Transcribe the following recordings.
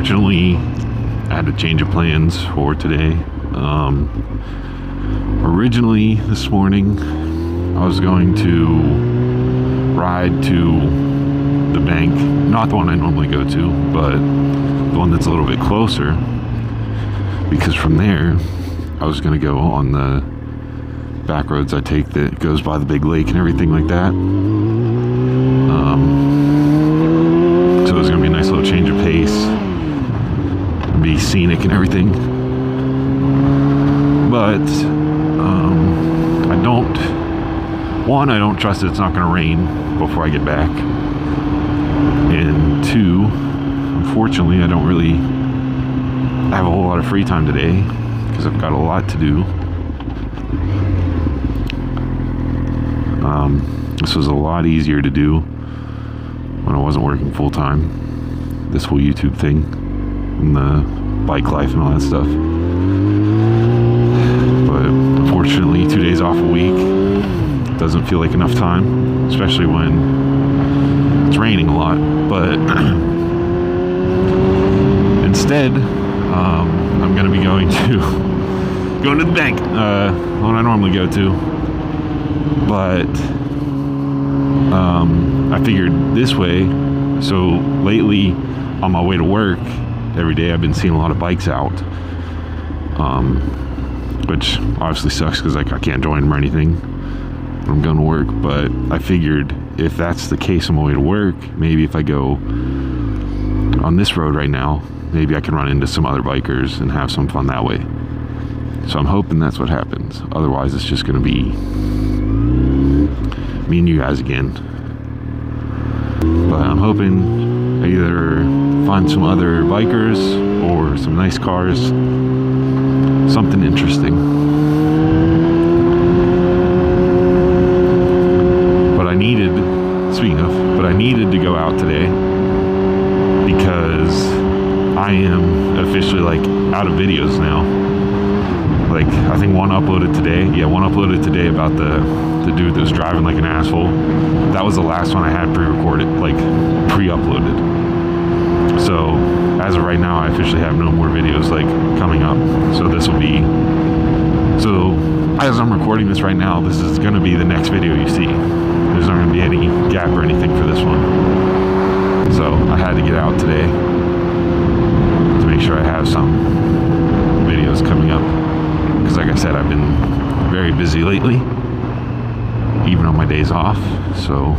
Unfortunately, I had a change of plans for today. Originally this morning, I was going to ride to the bank, not the one I normally go to, but the one that's a little bit closer, because from there I was going to go on the back roads I take that goes by the big lake and everything like that. So it was going to be a nice little change of pace, be scenic and everything. But I don't trust it's not going to rain before I get back, and two, unfortunately, I don't really have a whole lot of free time today because I've got a lot to do. This was a lot easier to do when I wasn't working full-time, this whole YouTube thing and the bike life and all that stuff. But unfortunately, 2 days off a week doesn't feel like enough time, especially when it's raining a lot. But instead, I'm going to be going to the bank, one I normally go to. But I figured this way. So lately, on my way to work every day, I've been seeing a lot of bikes out, which obviously sucks because I can't join them or anything when I'm going to work. But I figured if that's the case on my way to work, maybe if I go on this road right now, maybe I can run into some other bikers and have some fun that way. So I'm hoping that's what happens. Otherwise, it's just going to be me and you guys again. But I'm hoping I either find some other bikers or some nice cars, something interesting. But I needed to go out today because I am officially like out of videos now. Like, I think one uploaded today about the dude that was driving like an asshole. That was the last one I had pre-recorded, like pre-uploaded. So as of right now, I officially have no more videos like coming up. So this will be, so as I'm recording this right now, this is going to be the next video you see. There's not going to be any gap or anything for this one. So I had to get out today to make sure I have some videos coming up. Because like I said, I've been very busy lately, even on my days off. So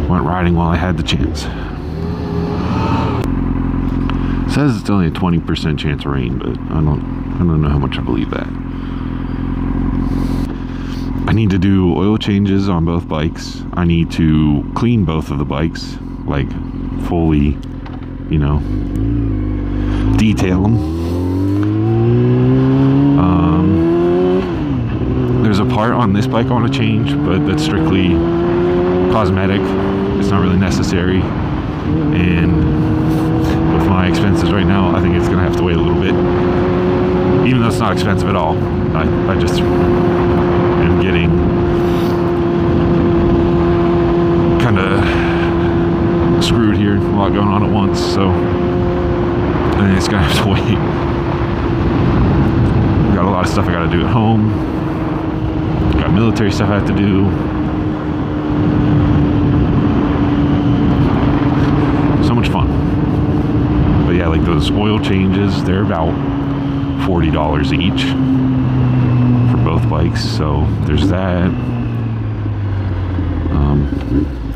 went riding while I had the chance. It says it's only a 20% chance of rain, but I don't know how much I believe that. I need to do oil changes on both bikes. I need to clean both of the bikes, like fully, detail them. There's a part on this bike I want to change, but that's strictly cosmetic. It's not really necessary. And with my expenses right now, I think it's going to have to wait a little bit. Even though it's not expensive at all. I just am getting kind of screwed here. A lot going on at once, so I think it's going to have to wait. Got a lot of stuff I got to do at home. Got military stuff I have to do. So much fun. But yeah, like those oil changes, they're about $40 each for both bikes. So there's that.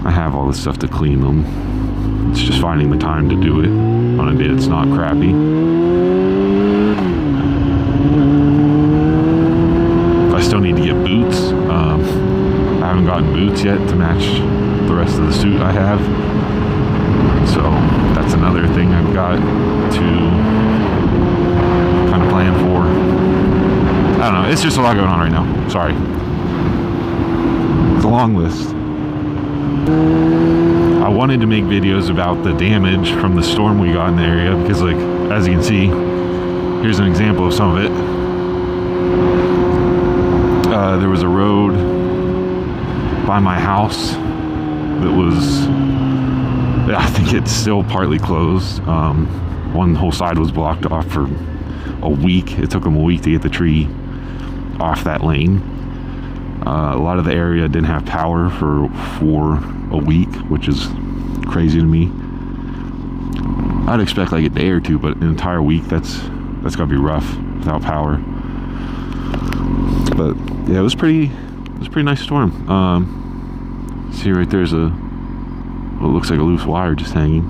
I have all this stuff to clean them. It's just finding the time to do it on a day that's not crappy. I still need to get boots. I haven't gotten boots yet to match the rest of the suit I have. So that's another thing I've got to kind of plan for. I don't know. It's just a lot going on right now. Sorry. It's a long list. I wanted to make videos about the damage from the storm we got in the area because, like, as you can see, here's an example of some of it. There was a road by my house that I think it's still partly closed. One whole side was blocked off for a week. It took them a week to get the tree off that lane. A lot of the area didn't have power for a week, which is crazy to me. I'd expect like a day or two, but an entire week, that's gotta be rough without power. But yeah, it was a pretty nice storm. See right there's what looks like a loose wire just hanging.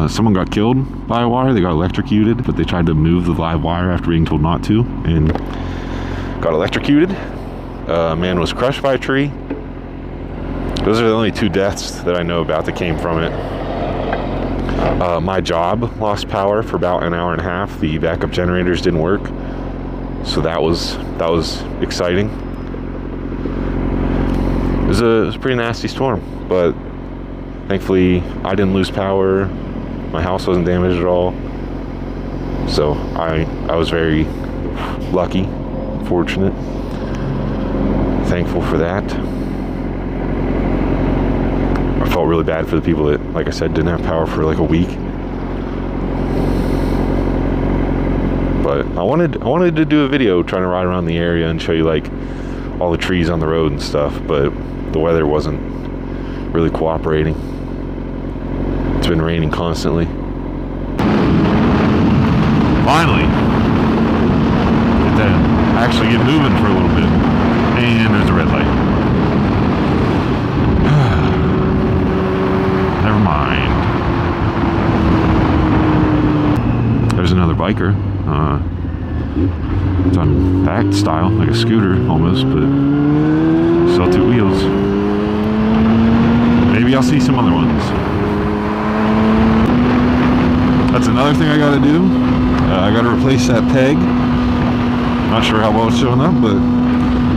Someone got killed by a wire. They got electrocuted, but they tried to move the live wire after being told not to, and got electrocuted. A man was crushed by a tree. Those are the only 2 deaths that I know about that came from it. My job lost power for about an hour and a half. The backup generators didn't work, so that was exciting. It was a pretty nasty storm, but thankfully I didn't lose power. My house wasn't damaged at all, so I was very lucky, fortunate, thankful for that. I felt really bad for the people that, like I said, didn't have power for like a week. But I wanted to do a video trying to ride around the area and show you like all the trees on the road and stuff, but the weather wasn't really cooperating. It's been raining constantly. Finally, get to actually get moving for a little bit. And there's a red light. Never mind. There's another biker. It's on back style, like a scooter almost, but still 2 wheels. Maybe I'll see some other ones. That's another thing I gotta do. I gotta replace that peg. Not sure how well it's showing up, but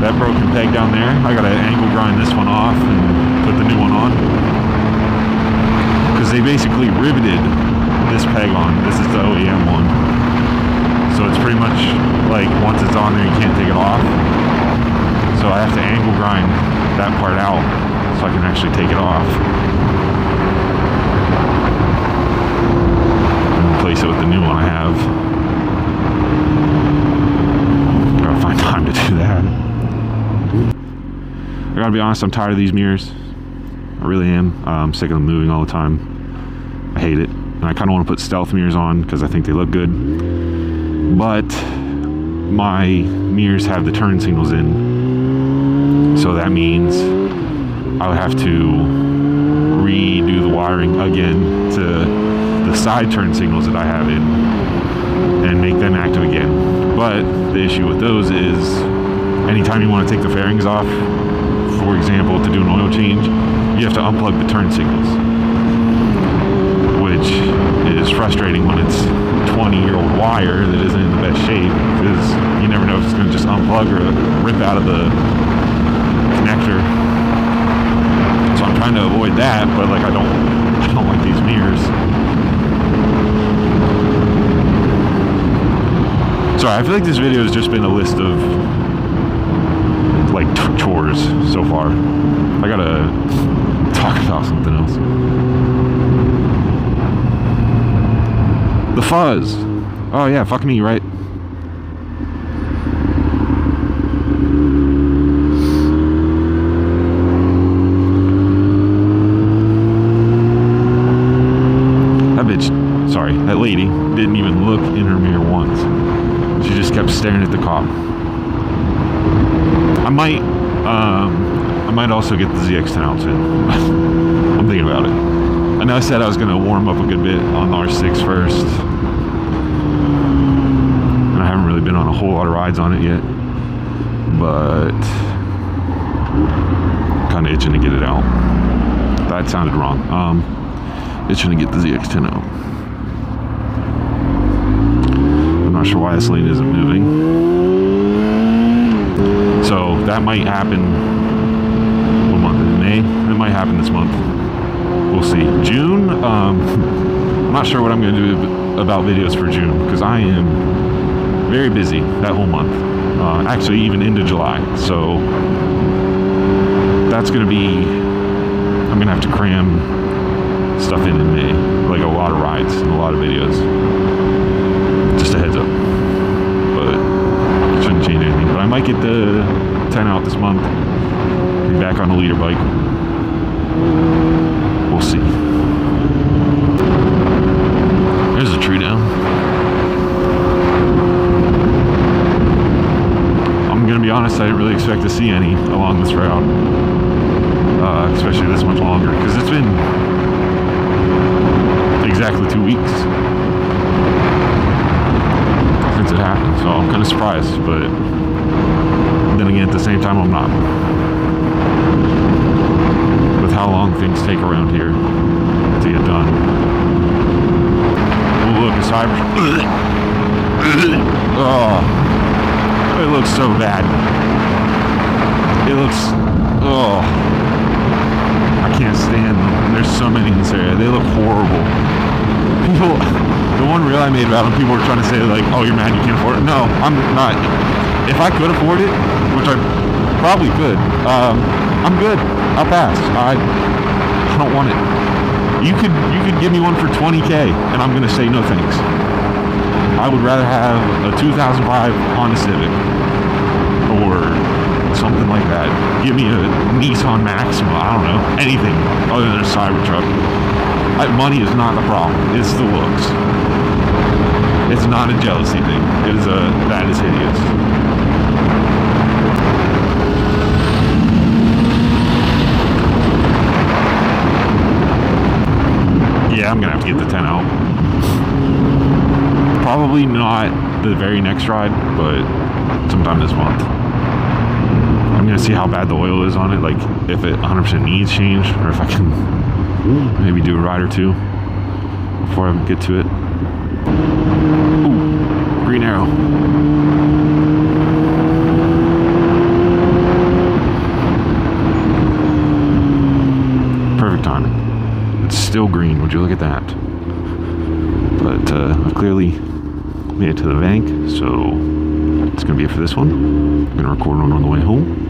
that broken peg down there, I gotta angle grind this one off and put the new one on. Because they basically riveted this peg on. This is the OEM one. So it's pretty much like once it's on there, you can't take it off. So I have to angle grind that part out so I can actually take it off. And replace it with the new one I have. Gotta find time to do that. I gotta be honest, I'm tired of these mirrors. I really am. I'm sick of them moving all the time. I hate it. And I kind of want to put stealth mirrors on because I think they look good. But my mirrors have the turn signals in. So that means I would have to redo the wiring again to the side turn signals that I have in and make them active again. But the issue with those is anytime you want to take the fairings off, for example, to do an oil change, you have to unplug the turn signals, which is frustrating when it's 20-year-old wire that isn't in the best shape, because you never know if it's going to just unplug or rip out of the connector. So I'm trying to avoid that, but like I don't like these mirrors. Sorry, I feel like this video has just been a list of like chores so far. I gotta talk about something else. The fuzz. Oh yeah, fuck me, right? That bitch, sorry, that lady didn't even look in her mirror once. She just kept staring at the cop. I might also get the ZX-10 out soon. I'm thinking about it. I know I said I was going to warm up a good bit on the R6 first. And I haven't really been on a whole lot of rides on it yet. But kind of itching to get it out. That sounded wrong. Itching to get the ZX-10 out. I'm not sure why this lane isn't moving. So that might happen. What month is it? May? It might happen this month. We'll see. June, I'm not sure what I'm going to do about videos for June, because I am very busy that whole month. Actually, even into July. So that's going to be I'm gonna have to cram stuff in May, like a lot of rides and a lot of videos. Just a heads up, but it shouldn't change anything. But I might get the 10 out this month. Be back on the leader bike. We'll see. There's a tree down. I'm gonna be honest, I didn't really expect to see any along this route, especially this much longer, because it's been exactly 2 weeks since it happened, so I'm kind of surprised, but then again, at the same time, I'm not. With how long things take around here to get done. Oh, look, a Cybertruck. Oh, it looks so bad. It looks, oh, I can't stand them. There's so many in this area. They look horrible. People, the one reel I made about them, people were trying to say like, oh, you're mad you can't afford it. No, I'm not. If I could afford it, which I probably could, I'm good. I'll pass. I don't want it. You could give me one for $20K, and I'm gonna say no thanks. I would rather have a 2005 Honda Civic or something like that. Give me a Nissan Maxima. I don't know, anything other than a Cybertruck. Money is not the problem. It's the looks. It's not a jealousy thing. It is that is hideous. Yeah, I'm gonna have to get the 10 out. Probably not the very next ride, but sometime this month. I'm gonna see how bad the oil is on it, like if it 100% needs change, or if I can maybe do a ride or two before I get to it. Ooh, green arrow. Perfect timing. It's still green, would you look at that? But I've clearly made it to the bank, so it's gonna be it for this one. I'm gonna record one on the way home.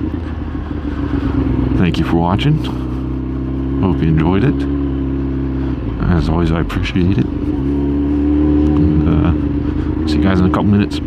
Thank you for watching. Hope you enjoyed it. As always, I appreciate it. And see you guys in a couple minutes.